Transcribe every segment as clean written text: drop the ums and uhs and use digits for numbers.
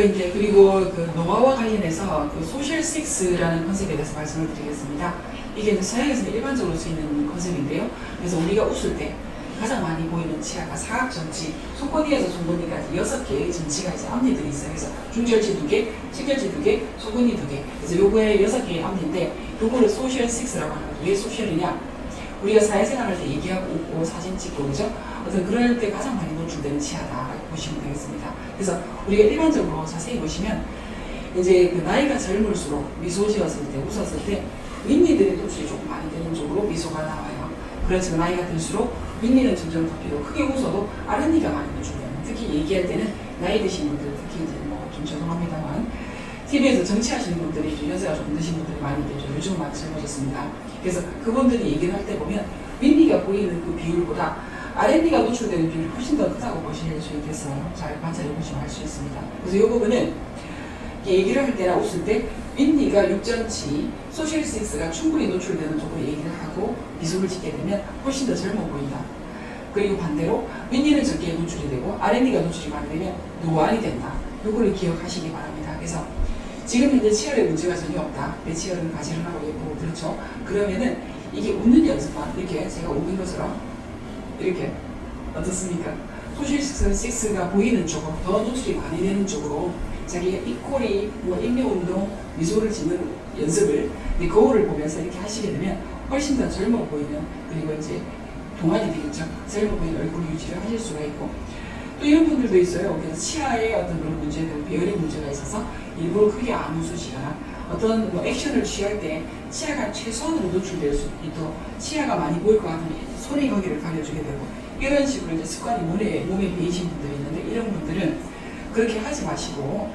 이제 그리고 그 노화와 관련해서 그 소셜 섹스라는 컨셉에 대해서 말씀을 드리겠습니다. 이게 이제 서양에서 일반적으로 쓰이는 컨셉인데요. 그래서 우리가 웃을 때 가장 많이 보이는 치아가 사각전치, 속건이에서 종건이까지 6개의 전치가 이제 앞니들이 있어요. 그래서 중절치 2개, 식절치 2개, 속건이 2개. 그래서 요거에 6개의 앞니인데 요거를 소셜 섹스라고 하는 거죠. 왜 소셜이냐? 우리가 사회생활할 때 얘기하고 웃고 사진 찍고 그죠? 어떤 그럴 때 가장 많이 노출되는 치아다라고 보시면 되겠습니다. 그래서 우리가 일반적으로 자세히 보시면 이제 그 나이가 젊을수록 미소 지었을 때 웃었을 때 윗니들의 노출이 조금 많이 되는 쪽으로 미소가 나와요. 그래서 나이가 들수록 윗니는 점점 덮이고 크게 웃어도 아랫니가 많이 노출돼요. 특히 얘기할 때는 나이 드신 분들 특히 이제 뭐 좀 죄송합니다만 TV에서 정치하시는 분들이 좀 연세가 좀 드신 분들이 많이 계죠. 요즘 많이 젊어졌습니다. 그래서 그분들이 얘기를 할 때 보면 윗니가 보이는 그 비율보다 아랫니가 노출되는 비율이 훨씬 더 크다고 보실 수 있겠어요. 잘 관찰해 보시면 알 수 있습니다. 그래서 이 부분은 얘기를 할 때나 웃을 때 윗니가 6전치 소셜 섹스가 충분히 노출되는 쪽으로 얘기를 하고 미소를 짓게 되면 훨씬 더 젊어 보인다. 그리고 반대로 윗니는 적게 노출이 되고 아랫니가 노출이 많이 되면 노안이 된다. 요거를 기억하시기 바랍니다. 그래서 지금 현재 치열에 문제가 전혀 없다. 내 치열은 가지런하고 예쁘고 그렇죠. 그러면은 이게 웃는 연습만 이렇게 제가 웃는 것처럼 이렇게 어떻습니까? 소셜 섹스가 보이는 쪽으로 더 노출이 많이 되는 쪽으로 자기가 입꼬리, 뭐 인묘운동, 미소를 짓는 연습을 거울을 보면서 이렇게 하시게 되면 훨씬 더 젊어 보이는 그리고 이제 동안이 되겠죠. 젊어 보이는 얼굴 유지를 하실 수가 있고 또 이런 분들도 있어요. 그래서 치아에 어떤 그런 문제들, 배열의 문제가 있어서 일부러 크게 안 웃으시거나 어떤 뭐 액션을 취할 때 치아가 최소한으로 노출될 수 있도록 치아가 많이 보일 것 같으면 손이 거기를 가려주게 되고 이런 식으로 이제 습관이 몸에 배이신 분들이 있는데 이런 분들은 그렇게 하지 마시고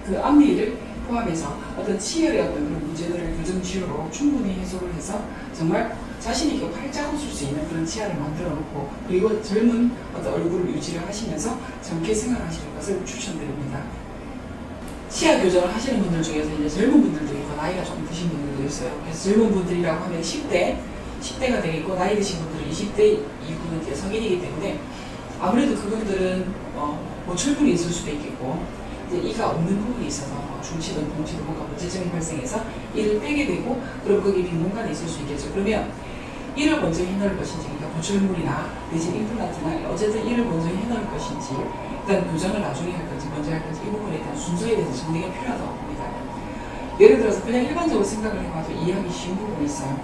그 앞니를 포함해서 어떤 치열의 어떤 그런 문제들을 교정 치료로 충분히 해소를 해서 정말 자신 있게 활짝 웃을 수 있는 그런 치아를 만들어 놓고 그리고 젊은 어떤 얼굴을 유지를 하시면서 젊게 생활하시는 것을 추천드립니다. 치아 교정을 하시는 분들 중에서 이제 젊은 분들도 있고 나이가 조금 드신 분들도 있어요. 그래서 젊은 분들이라고 하면 10대가 되겠고 나이 드신 분들은 20대 이후는 이제 성인이기 때문에 아무래도 그분들은 모철분이 있을 수도 있겠고 이제 이가 없는 부분이 있어서 중치든 동치든 뭔가 문제점이 발생해서 이를 빼게 되고 그럼 거기 빈 공간이 있을 수 있겠죠. 그러면 이를 먼저 해놓을 것인지 그러니까 보철물이나 내지 임플란트나 어쨌든 이를 먼저 해놓을 것인지 일단 교정을 나중에 할 건지 먼저 할 건지 이 부분에 대한 순서에 대해서 정리가 필요하다고 봅니다. 예를 들어서 그냥 일반적으로 생각을 해봐도 이해하기 쉬운 부분이 있어요.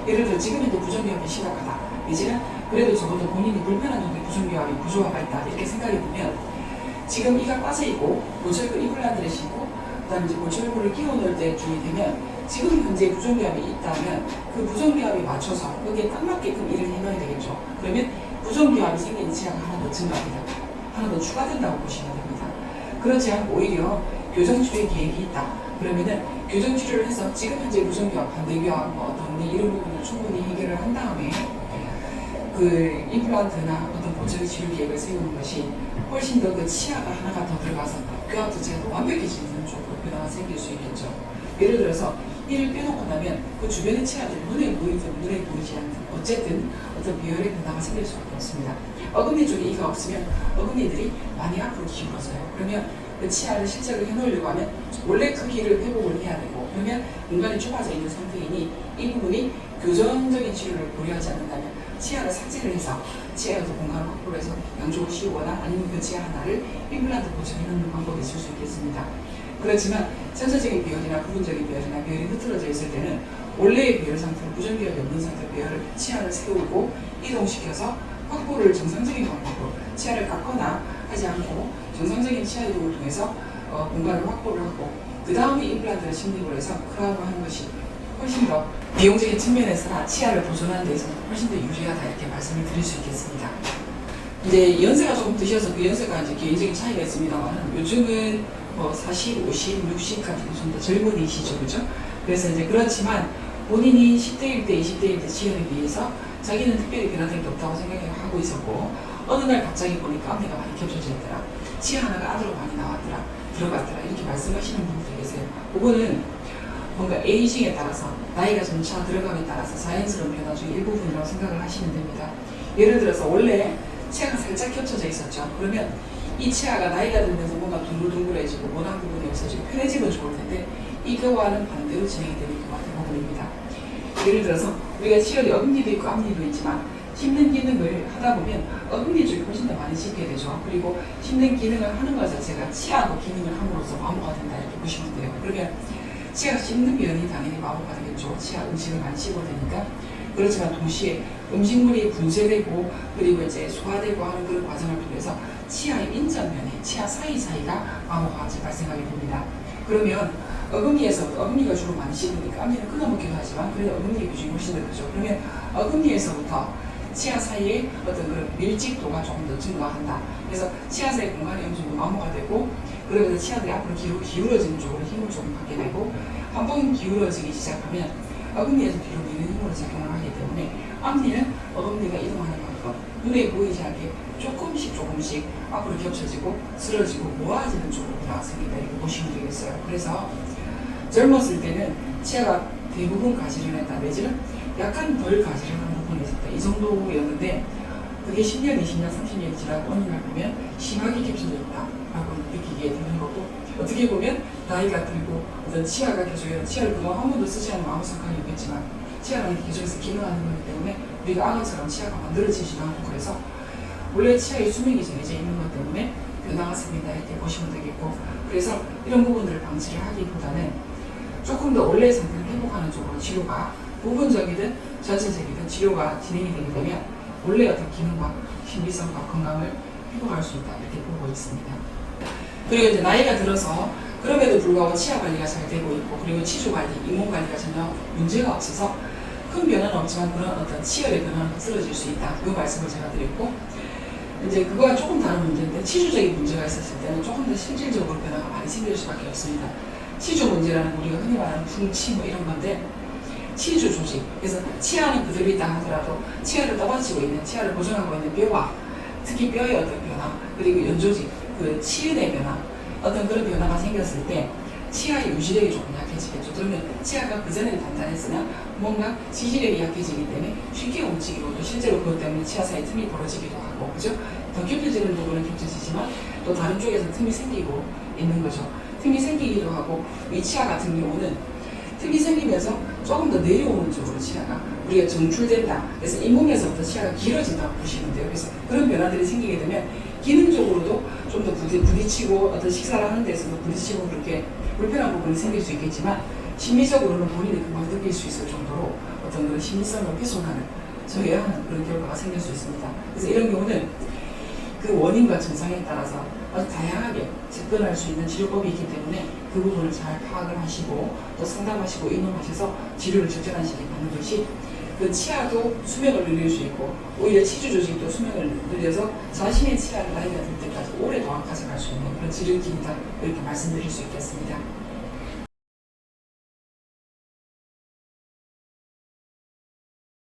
예를 들어 지금 현재 부정교합이 심각하다. 이제는 그래도 적어도 본인이 불편한 정도의 부정교합이 구조화가 있다. 이렇게 생각이 들면 지금 이가 빠져있고 보철물 임플란트를 신고 그다음에 이제 보철물을 끼워 넣을 때쯤이 되면 지금 현재 부정교합이 있다면 그 부정교합에 맞춰서 거기에 딱 맞게끔 일을 해놔야 되겠죠. 그러면 부정교합이 생긴 치아가 하나 더 증가합니다. 하나 더 추가된다고 보시면 됩니다. 그렇지 않고 오히려 교정치료의 계획이 있다. 그러면은 교정치료를 해서 지금 현재 부정교합, 반대교합, 어떤 이런 부분을 충분히 해결을 한 다음에 그 임플란트나 어떤 보철 치료 계획을 세우는 것이 훨씬 더 그 치아가 하나가 더 들어가서 교합 자체가 더 완벽해지는 쪽으로 변화가 생길 수 있겠죠. 예를 들어서 이를 빼놓고 나면 그 주변의 치아들이 눈에 보이지 않는 어쨌든 어떤 비열의 변화가 생길 수밖에 없습니다. 어금니 쪽에 이가 없으면 어금니들이 많이 앞으로 기울어져요. 그러면 그 치아를 실제로 해놓으려고 하면 원래 크기를 회복을 해야 되고 그러면 공간이 좁아져 있는 상태이니 이 부분이 교정적인 치료를 고려하지 않는다면 치아를 삭제를 해서 치아에서 공간을 확보를 해서 양쪽을 씌우거나 아니면 그 치아 하나를 임플란트 고정해놓는 방법이 있을 수 있겠습니다. 그렇지만 전체적인 비열이나 부분적인 비열이나 비열이 흐트러져 있을 때는 원래의 비열 상태로 부정비열이 없는 상태로 비열을 치아를 세우고 이동시켜서 확보를 정상적인 방법으로 치아를 깎거나 하지 않고 정상적인 치아 이동을 통해서 공간을 확보를 하고 그 다음에 임플란트를 침입을 해서 크라운을 하는 것이 훨씬 더 비용적인 측면에서나 치아를 보존하는 데서는 훨씬 더 유리하다 이렇게 말씀을 드릴 수 있겠습니다. 이제 연세가 조금 드셔서 그 연세가 이제 개인적인 차이가 있습니다만 요즘은 40, 50, 60까지도 좀 더 젊은이시죠, 그죠? 그래서 이제 그렇지만 본인이 10대일 때, 20대일 때 치열에 비해서 자기는 특별히 변화된 게 없다고 생각하고 있었고 어느 날 갑자기 보니까 앞니가 많이 겹쳐져 있더라. 치아 하나가 안으로 많이 나왔더라. 들어갔더라. 이렇게 말씀하시는 분들이 계세요. 그거는 뭔가 에이징에 따라서 나이가 점차 들어감에 따라서 자연스러운 변화 중의 일부분이라고 생각을 하시면 됩니다. 예를 들어서 원래 치아가 살짝 겹쳐져 있었죠. 그러면 이 치아가 나이가 들면서 뭔가 둥글둥글해지고 모난 부분이 없어지고 편해지면 좋을 텐데 이거와는 반대로 진행이 되는 경우가 대부분입니다. 예를 들어서 우리가 치열이 어금니도 있고 앞니도 있지만 씹는 기능을 하다 보면 어금니 쪽이 훨씬 더 많이 씹게 되죠. 그리고 씹는 기능을 하는 것 자체가 치아도 기능을 함으로써 마모가 된다 이렇게 보시면 돼요. 그러면 치아가 씹는 면이 당연히 마모가 되겠죠. 치아 음식을 많이 씹어야 되니까. 그렇지만 동시에 음식물이 분쇄되고 그리고 이제 소화되고 하는 그런 과정을 통해서 치아의 인전면에 치아 사이사이가 마모가 발생하게 됩니다. 그러면 어금니가 주로 많이 씹으니까 앞니는 끊어먹기도 하지만 그래도 어금니 비중이 훨씬 더 크죠. 그러면 어금니에서부터 치아 사이의 어떤 그런 밀집도가 조금 더 증가한다. 그래서 치아 사이 공간이 어느 정도 마모가 되고 그러면서 치아들이 앞으로 기울어지는 쪽으로 힘을 조금 받게 되고 한 번 기울어지기 시작하면 어금니에서 뒤로 미는 힘으로 작용을 하기 때문에 앞니는 어금니가 이동하는 만큼 눈에 보이지 않게 조금씩 앞으로 겹쳐지고 쓰러지고 모아지는 쪽으로 나아집니다. 이렇게 보시면 되겠어요. 그래서 젊었을 때는 치아가 대부분 가지런했다 내지는 약간 덜 가지런한 부분이 있었다. 이 정도였는데 그게 10년, 20년, 30년이 지나고 어느 날 보면 심하게 겹쳐졌다라고 느끼게 되는 거고 어떻게 보면 나이가 들고 어떤 치아가 계속 치아를 그동안 한 번도 쓰지 않은 아무 상관이 없겠지만 치아라는 게 계속해서 기능하는 거기 때문에 우리가 악어처럼 치아가 만들어지지도 않고 그래서 원래 치아의 수명이 정해져 있는 것 때문에 변화가 생긴다 이렇게 보시면 되겠고 그래서 이런 부분들을 방치를 하기보다는 조금 더 원래의 상태를 회복하는 쪽으로 치료가 부분적이든 전체적이든 치료가 진행이 되게 되면 원래 어떤 기능과 신비성과 건강을 회복할 수 있다 이렇게 보고 있습니다. 그리고 이제 나이가 들어서 그럼에도 불구하고 치아 관리가 잘 되고 있고 그리고 치주 관리, 잇몸 관리가 전혀 문제가 없어서 큰 변화는 없지만 그런 어떤 치열의 변화는 쓰러질 수 있다. 이 말씀을 제가 드렸고 이제 그거와 조금 다른 문제인데 치주적인 문제가 있었을 때는 조금 더 실질적으로 변화가 많이 생길 수밖에 없습니다. 치주 문제라는 우리가 흔히 말하는 풍치 뭐 이런 건데 치주 조직, 그래서 치아는 그대로 있다 하더라도 치아를 떠받치고 있는, 치아를 보존하고 있는 뼈와 특히 뼈의 어떤 변화, 그리고 연조직, 그 치은의 변화, 어떤 그런 변화가 생겼을 때 치아의 유지력이 조금 약해지겠죠. 그러면 치아가 그전에는 단단했으나 뭔가 지지력이 약해지기 때문에 쉽게 움직이고 또 실제로 그것 때문에 치아 사이 틈이 벌어지기도 하고 그죠? 더 겹쳐지는 부분은 겹쳐지지만 또 다른 쪽에서 틈이 생기고 있는 거죠. 틈이 생기기도 하고 이 치아 같은 경우는 틈이 생기면서 조금 더 내려오는 쪽으로 치아가 우리가 정출된다. 그래서 잇몸에서부터 치아가 길어진다고 보시면 돼요. 그래서 그런 변화들이 생기게 되면 기능적으로도 좀 더 부딪히고 어떤 식사를 하는 데서도 부딪히고 그렇게 불편한 부분이 생길 수 있겠지만 심리적으로는 본인이 금방 느낄 수 있을 정도로 어떤 그런 심리성을 훼손하는 저해하는 그런 결과가 생길 수 있습니다. 그래서 이런 경우는 그 원인과 증상에 따라서 아주 다양하게 접근할 수 있는 치료법이 있기 때문에 그 부분을 잘 파악을 하시고 또 상담하시고 의논하셔서 치료를 적절한 시기에 받는 것이 그 치아도 수명을 늘릴 수 있고 오히려 치주 조직도 수명을 늘려서 자신의 치아를 나이가 들 때까지 오랫동안 가져갈 수 있는 그런 치료기이다 이렇게 말씀드릴 수 있겠습니다.